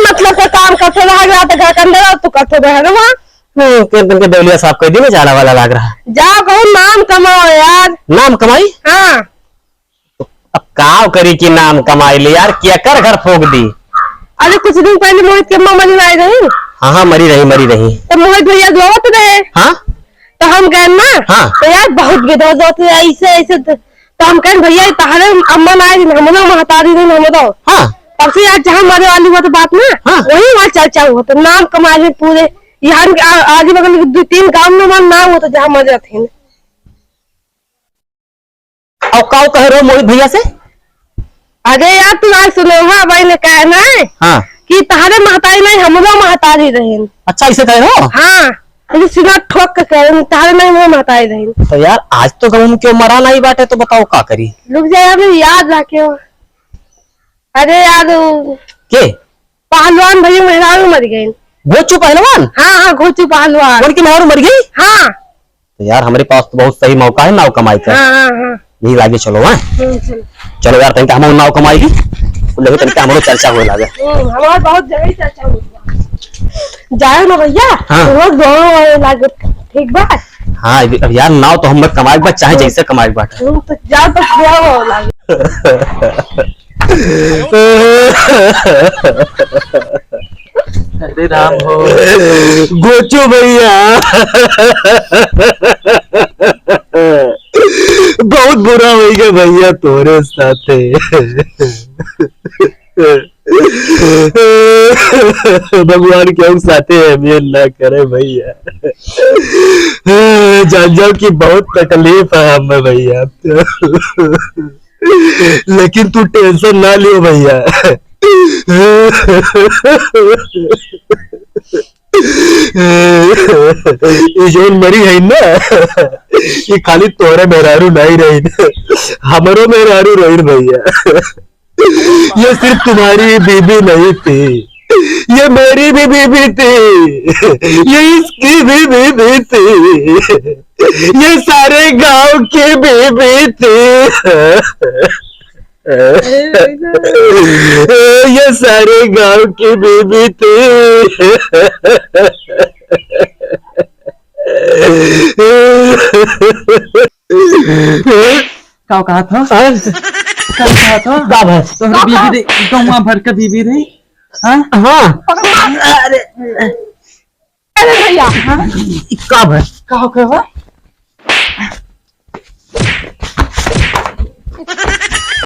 मतलब का काम करते रहा घर के अंदर तू करते रहे दौलिया साहब कह दी जाना वाला लग रहा है। जाओ कहूँ नाम कमाओ यार। नाम कमाई? हाँ। अब काव करी की नाम कमाई ले यार, क्या कर घर फोक दी। अरे कुछ दिन पहले मोहित की अम्मा मरी रही। हाँ हाँ मरी रही। तो मोहित भैया जोत रहे। हाँ तो हम गए ना। हाँ। तो यार बहुत विधवा जोत ऐसे तो हम कहें भैया तारे अम्मा ना आई हम महतारी रही हम दो। हाँ। तब से यार जहाँ मरे वाली वो तो बात ना। हाँ। वही वहाँ चर्चा हुआ तो नाम कमा ले पूरे यहाँ आगे बगल 2-3 गाँव में हमारा नाम होता जहाँ मर जाते हैं। और काव कह रहे हो मोहित भैया से? अरे यार तू आज सुनो हाँ भाई ने कहना है। हाँ। कि तारे महतारी नहीं हम लोग महतारी रहे। अच्छा ऐसे कह रहे हो? हाँ सीधा ठोक के कह रहे तारे नहीं वो महतारी रहे। तो यार आज तो गम क्यों मरा नहीं बाटे तो बताओ क्या करी? रुक जाए यार याद रखे। अरे यार के पहलवान भैया मेहरारू मर गए। घोचू पहलवान? हाँ हाँ घोचू पहलवान। उनकी मेहरारू मर गई? हाँ। तो यार हमारे पास तो बहुत सही मौका है नाव कमाई का। हाँ हाँ यही लागे चलो। हाँ चलो यार तनिक हम नाव कमाएगी लगे तनिक हमारो चर्चा होए लागे। हमारे बहुत जगह चर्चा होती जाए ना भैया। हाँ लागे ठीक बात। हाँ अब यार नाव तो हम कमाए बात चाहे जैसे कमाए बात तो जा तो लागे। अरे राम हो गोचू भैया बहुत बुरा हो गया भैया तोरे साथे। भगवान क्यों साथे है ना करे भैया। जान जाओ कि बहुत तकलीफ है हमें भैया। लेकिन तू टेंशन ना लियो भैया। जोन मरी है ना ये खाली तोरे मेहरारू नहीं रही हमारो मेहरारू रही भैया। ये सिर्फ तुम्हारी बीबी नहीं थी ये मेरी भी बीबी थी ये इसकी भी बीबी थी ये सारे गांव की बीबी थी। ये सारे गांव की बीबी थी। क्या कहा था? क्या कहा था? तो बीबी गाँव भर का बीबी रही। हाँ अरे भैया कब है? क्या